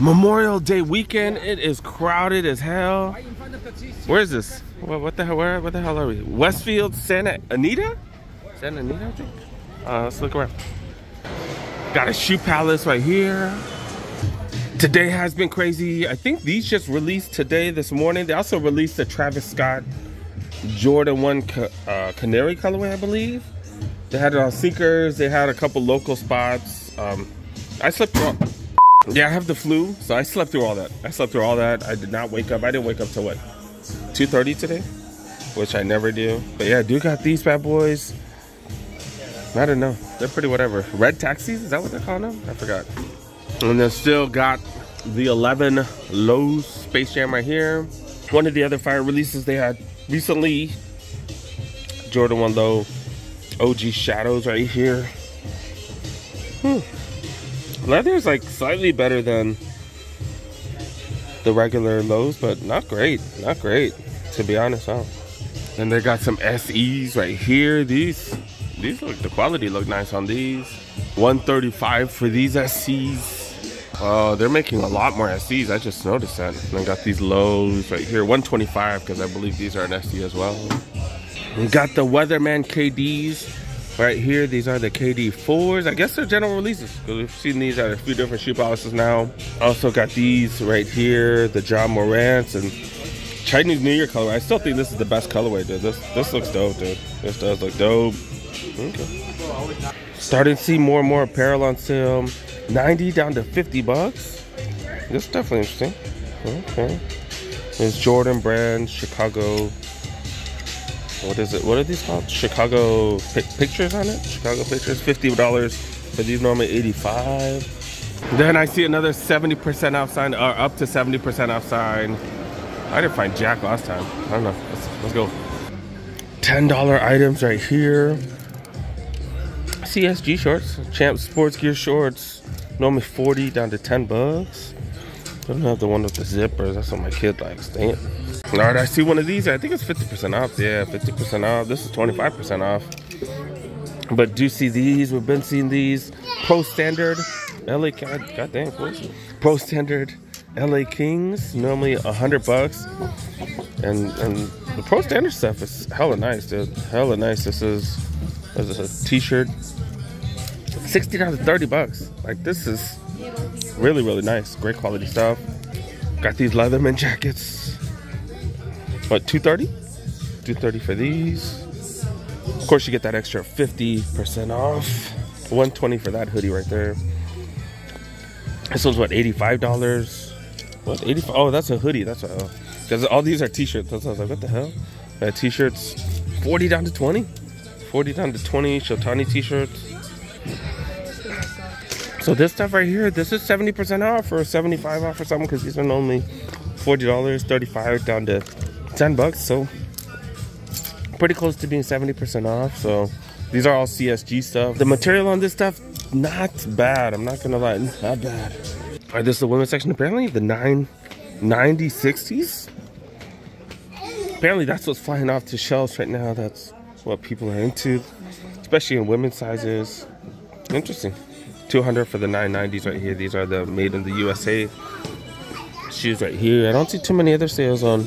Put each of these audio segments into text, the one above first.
Memorial Day weekend. It is crowded as hell. Where is this? What the hell? What the hell are we? Westfield, Santa Anita? Santa Anita, I think. Let's look around. Got a shoe palace right here. Today has been crazy. I think these just released today, this morning. They also released the Travis Scott Jordan 1 Canary colorway, I believe. They had it on sneakers. They had a couple local spots. I slept through. Yeah, I have the flu, so I slept through all that. I did not wake up. I didn't wake up till what? 2:30 today, which I never do. But yeah, dude got these bad boys. I don't know. They're pretty whatever. Red taxis? Is that what they're calling them? I forgot. And then still got the 11 Lowe's Space Jam right here. One of the other fire releases they had recently. Jordan 1 Low OG Shadows right here. Leather is like slightly better than the regular Lows, but not great. Not great, to be honest. Huh? And they got some SEs right here. These look, the quality look nice on these. $135 for these SEs. Oh, they're making a lot more SEs. I just noticed that. And I got these Lows right here. $125 because I believe these are an SE as well. We got the Weatherman KDs right here. These are the KD4s. I guess they're general releases because we've seen these at a few different shoe palaces now. Also got these right here, the John Morant's and Chinese New Year color. I still think this is the best colorway, dude. This looks dope, dude. This does look dope. Okay. Starting to see more and more apparel on sale. 90 down to 50 bucks. This is definitely interesting. Okay. There's Jordan brand, Chicago. What is it? What are these called? Chicago pictures on it? Chicago pictures. $50 for these, normally $85. Then I see another 70% off sign, or up to 70% off sign. I didn't find Jack last time. I don't know. Let's go. $10 items right here. CSG shorts, Champ Sports Gear shorts, normally 40 down to 10 bucks. Don't have the one with the zippers. That's what my kid likes. Dang it. All right, I see one of these. I think it's 50% off. Yeah, 50% off. This is 25% off. But do see these? We've been seeing these. Pro Standard LA. God damn, close. Pro Standard LA Kings, normally 100 bucks. And the Pro Standard stuff is hella nice, dude. Hella nice. This is a t-shirt. 60 down to 30 bucks. Like, this is really, really nice. Great quality stuff. Got these Leatherman jackets. What, 230? 230 for these. Of course, you get that extra 50% off. 120 for that hoodie right there. This one's what, $85? What, 85? Oh, that's a hoodie. That's a, because all these are t-shirts. So I was like, what the hell? T-shirts, 40 down to 20. 40 down to 20 Shotani t-shirts. So this stuff right here, this is 70% off or 75 off or something, because these are only $40, 35 down to 10 bucks. So pretty close to being 70% off. So these are all CSG stuff. The material on this stuff, not bad. I'm not gonna lie, not bad. All right, this is the women's section. Apparently the 990-60s. Apparently that's what's flying off the shelves right now. That's what people are into, especially in women's sizes. Interesting. $200 for the 990s right here. These are the made in the USA shoes right here. I don't see too many other sales on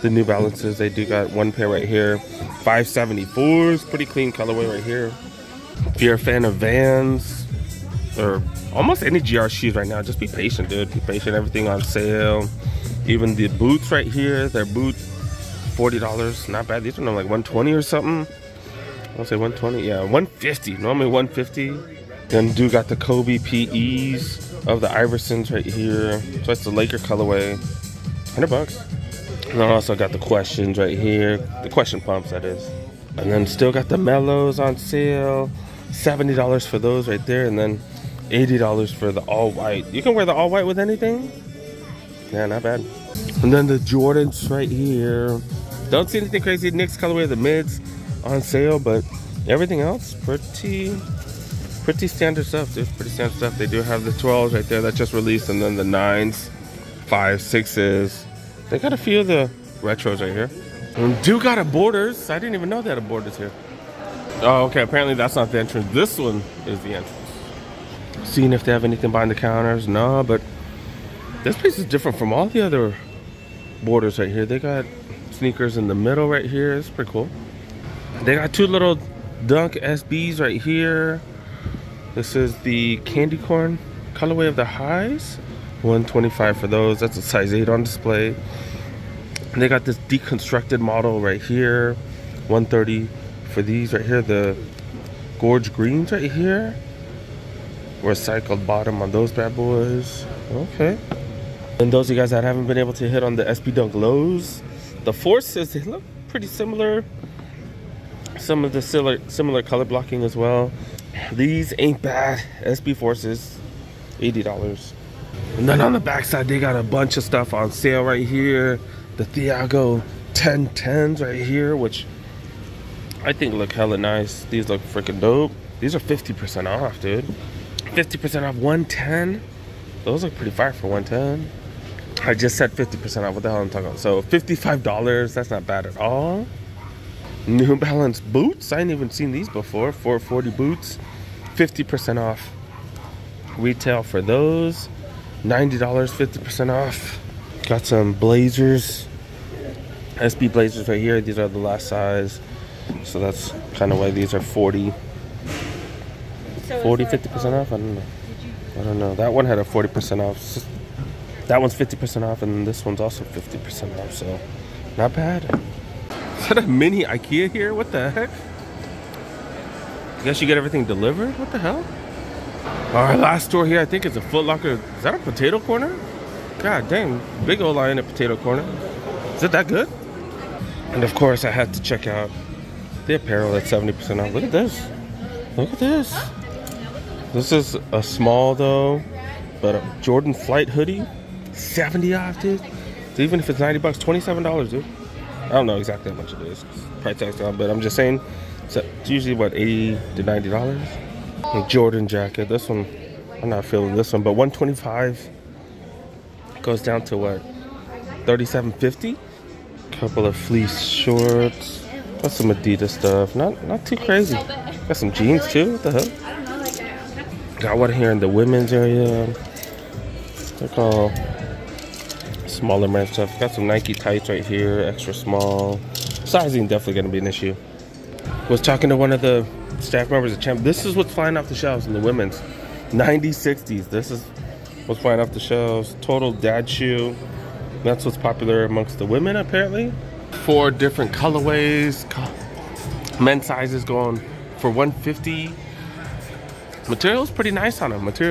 the New Balances. They do got one pair right here. 574s, pretty clean colorway right here. If you're a fan of Vans or almost any GR shoes right now, just be patient, dude. Be patient. Everything on sale. Even the boots right here, their boot, $40. Not bad. These are like 120 or something. I'll say 120. Yeah, 150. Normally 150. Then do got the Kobe PEs of the Iversons right here. So that's the Laker colorway. 100 bucks. And then also got the Questions right here. The Question pumps, that is. And then still got the Mellows on sale. $70 for those right there. And then $80 for the all white. You can wear the all white with anything. Yeah, not bad. And then the Jordans right here. Don't see anything crazy. Knicks colorway of the mids on sale, but everything else pretty standard stuff, dude. Pretty standard stuff. They do have the 12s right there that just released, and then the 9s, 5s, 6s. They got a few of the retros right here. And do got a Borders. I didn't even know they had a Borders here. Oh, okay. Apparently that's not the entrance. This one is the entrance. Seeing if they have anything behind the counters. No, but This place is different from all the other borders right here. They got sneakers in the middle right here. It's pretty cool. They got two little Dunk SBs right here. This is the candy corn colorway of the highs. $125 for those. That's a size 8 on display. And they got this deconstructed model right here. $130 for these right here. The gorge greens right here. Recycled bottom on those bad boys. Okay. And those of you guys that haven't been able to hit on the SB Dunk lows, the Forces, they look pretty similar. Some of the similar color blocking as well. These ain't bad. SB Forces, $80. And then on the back side, they got a bunch of stuff on sale right here. The Thiago 1010s right here, which I think look hella nice. These look freaking dope. These are 50% off, dude. 50% off 110. Those look pretty fire for 110. I just said 50% off. What the hell I'm talking about? So $55. That's not bad at all. New Balance boots. I ain't even seen these before. 440 boots. 50% off. Retail for those. $90. 50% off. Got some blazers. SB blazers right here. These are the last size. So that's kind of why these are 40. 50% off? I don't know. That one had a 40% off. That one's 50% off, and this one's also 50% off, so not bad. Is that a mini IKEA here? What the heck? I guess you get everything delivered? What the hell? Our last store here, I think, is a Foot Locker. Is that a potato corner? God dang, big old line at potato corner. Is it that good? And of course, I had to check out the apparel at 70% off. Look at this. Look at this. This is a small though, but a Jordan Flight hoodie, 70 off, dude. So even if it's $90, $27, dude. I don't know exactly how much it is. Price tag's down, but I'm just saying it's usually what, $80 to $90. A Jordan jacket. This one, I'm not feeling this one, but $125 goes down to what, $37.50. Couple of fleece shorts. Got some Adidas stuff. Not too crazy. Got some jeans too. What the hell? Got one here in the women's area. They're called smaller man stuff. Got some Nike tights right here, extra small. Sizing definitely gonna be an issue. Was talking to one of the staff members at Champ. This is what's flying off the shelves in the women's 90s, 60s. This is what's flying off the shelves. Total dad shoe. That's what's popular amongst the women apparently. 4 different colorways. Men's sizes going for $150. Material's pretty nice on them. But I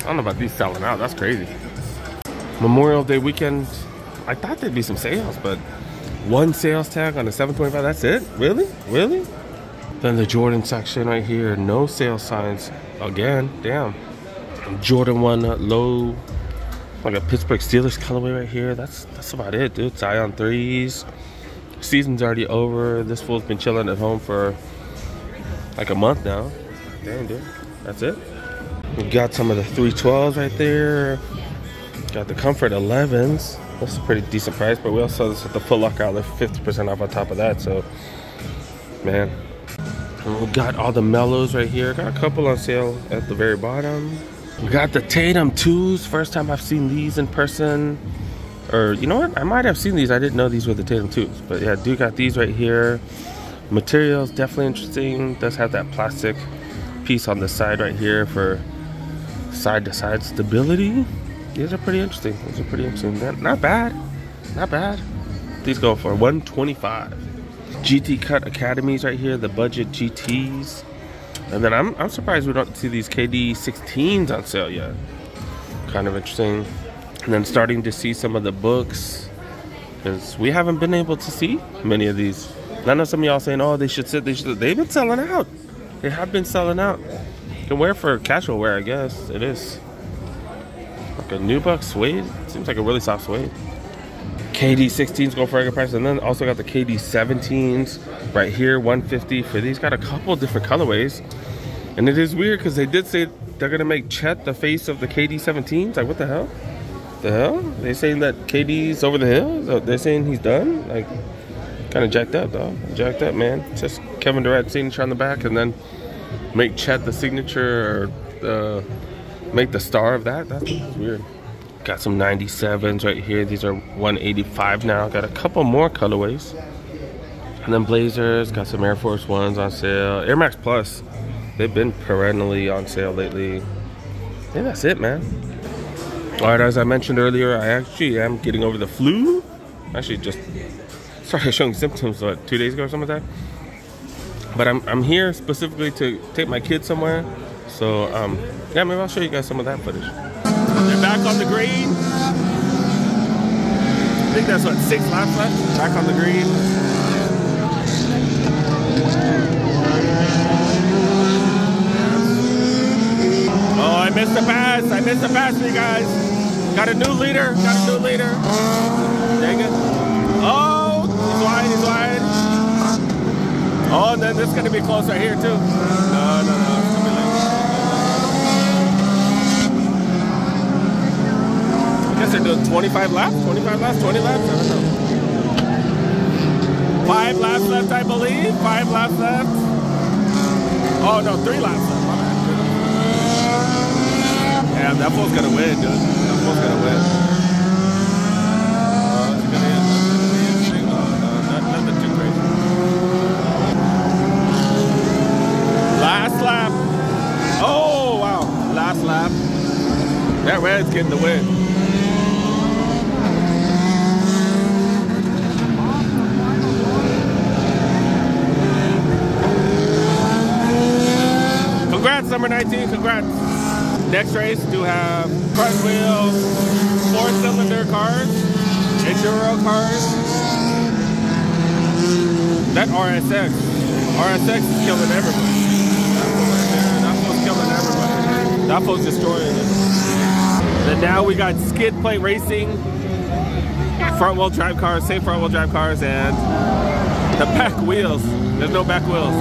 don't know about these selling out. That's crazy. Memorial Day weekend, I thought there'd be some sales, but one sales tag on a $725. That's it? Really? Really? Then the Jordan section right here. No sales signs again. Damn. Jordan 1 low, like a Pittsburgh Steelers colorway right here. That's about it, dude. Zion 3s. Season's already over. This fool's been chilling at home for like a month now. Damn, dude. That's it. We got some of the 312s right there. Got the Comfort 11s. That's a pretty decent price, but we also saw this at the Foot Locker outlet, 50% off on top of that. So, man. And we got all the Mellows right here. Got a couple on sale at the very bottom. We got the Tatum 2s. First time I've seen these in person. Or, you know what? I might have seen these. I didn't know these were the Tatum 2s. But yeah, do got these right here. Materials definitely interesting. Does have that plastic piece on the side right here for side-to-side stability. These are pretty interesting. Not bad. Not bad. These go for $125. GT Cut Academies right here. The budget GTs. And then I'm surprised we don't see these KD 16s on sale yet. Kind of interesting. And then starting to see some of the books, because we haven't been able to see many of these. I know some of y'all saying, oh, they should sit. They've been selling out. They have been selling out. You can wear for casual wear, I guess. It is. Like a nubuck suede. Seems like a really soft suede. KD 16s go for regular price. And then also got the KD 17s right here, $150 for these. Got a couple different colorways. And it is weird because they did say they're going to make Chet the face of the KD 17s. Like, what the hell? The hell? They saying that KD's over the hill? They're saying he's done? Like, kind of jacked up, dog. Jacked up, man. Just Kevin Durant signature on the back and then make Chet the signature or make the star of that. That's weird. Got some 97s right here. These are 185 now. Got a couple more colorways. And then Blazers. Got some Air Force Ones on sale. Air Max Plus. They've been perennially on sale lately. I think that's it, man. Alright, as I mentioned earlier, I actually am getting over the flu. Actually just started showing symptoms, what, 2 days ago or something like that? But I'm here specifically to take my kids somewhere. So, yeah, maybe I'll show you guys some of that footage. They're back on the green. I think that's what, 6 laps left? Back on the green. Oh, I missed the pass. I missed the pass for you guys. Got a new leader. Got a new leader. Dang it. Oh, he's wide. He's wide. Oh, and then this is going to be close right here, too. No. It's going to be late. I guess they're doing 25 laps? 25 laps? 20 laps? I don't know. 5 laps left, I believe. 5 laps left. Oh, no, 3 laps left. My bad. Yeah, that fool's going to win, dude. That fool's going to win. Nothing too crazy. Last lap. Oh, wow. Last lap. That red's getting the win. Congrats, number 19. Congrats. Next race, do have front wheel, 4-cylinder cars, enduro cars. That RSX. RSX is killing everybody. That fool's killing everybody. That fool's destroying it. Then now we got skid plate racing, front wheel drive cars, same front wheel drive cars, and the back wheels. There's no back wheels.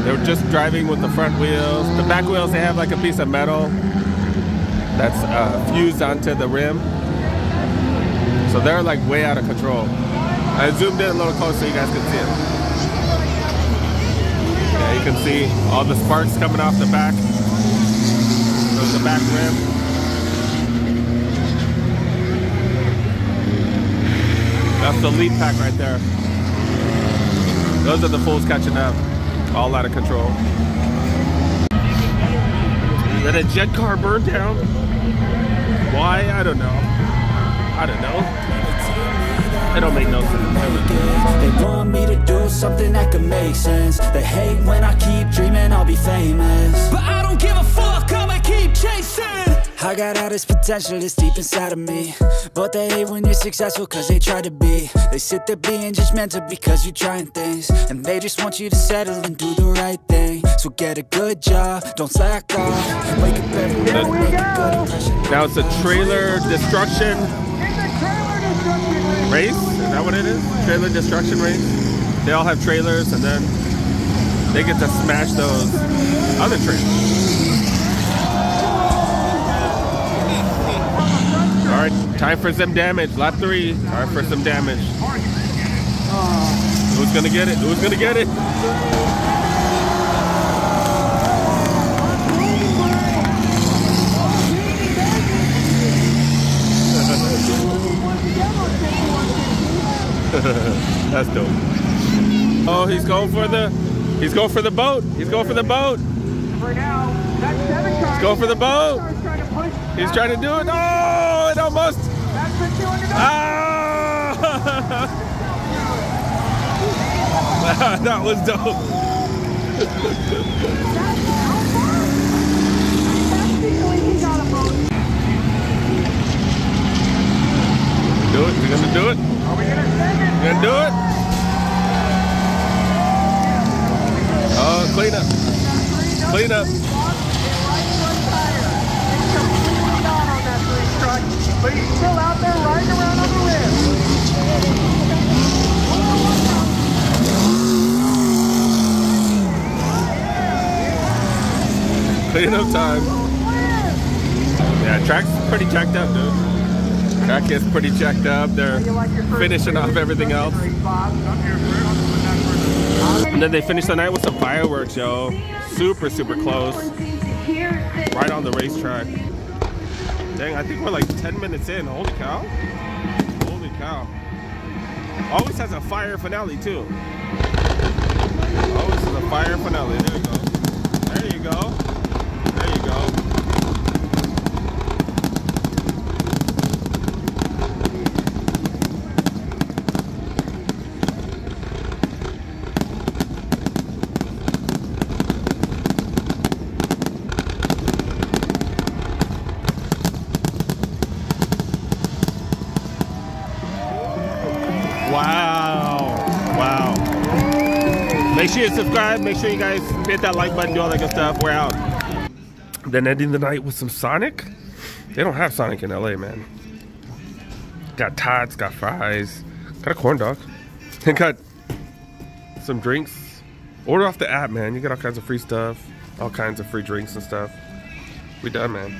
They're just driving with the front wheels. The back wheels, they have like a piece of metal that's fused onto the rim. So they're like way out of control. I zoomed in a little closer so you guys can see it. Yeah, you can see all the sparks coming off the back. There's the back rim. That's the lead pack right there. Those are the fools catching up. All out of control. Then a jet car burned down. Why? I don't know. I don't know. It don't make no sense. They want me to do something that could make sense. They hate when I keep dreaming I'll be famous, but I don't give a fuck, I'ma keep chasing. I got all this potential that's deep inside of me, but they hate when you're successful cause they try to be. They sit there being judgmental because you're trying things, and they just want you to settle and do the right thing. So get a good job, don't slack off. Wake up every morning, make a good impression. Now it's a trailer destruction race? Is that what it is? Trailer destruction race? They all have trailers and then they get to smash those other trailers. Alright, time for some damage. Lap 3. Time for some damage. Who's gonna get it? Who's gonna get it? That's dope. Oh, he's going for the boat. He's going for the boat. For now, that 7 car. He's going for the boat. He's trying to do it. Oh, it almost. That's the 200. Ah! That was dope. Do it. We're gonna do it. Are we gonna send it? We're gonna do it. Oh, clean up. Clean up. But he's still out there riding around on the rim. Clean up time. Yeah, track's pretty jacked up, dude. Track is pretty jacked up. They're finishing off everything else. And then they finish the night with some fireworks, yo. Super, super close. right on the racetrack. Dang, I think we're like 10 minutes in. Holy cow. Holy cow. Always has a fire finale too. Always has a fire finale. There you go. There you go. There you go. Wow. Wow. Make sure you subscribe. Make sure you guys hit that like button, do all that good stuff. We're out. Then ending the night with some Sonic. They don't have Sonic in LA, man. Got tots, got fries, got a corn dog. And got some drinks. Order off the app, man. You get all kinds of free stuff, all kinds of free drinks and stuff. We done, man.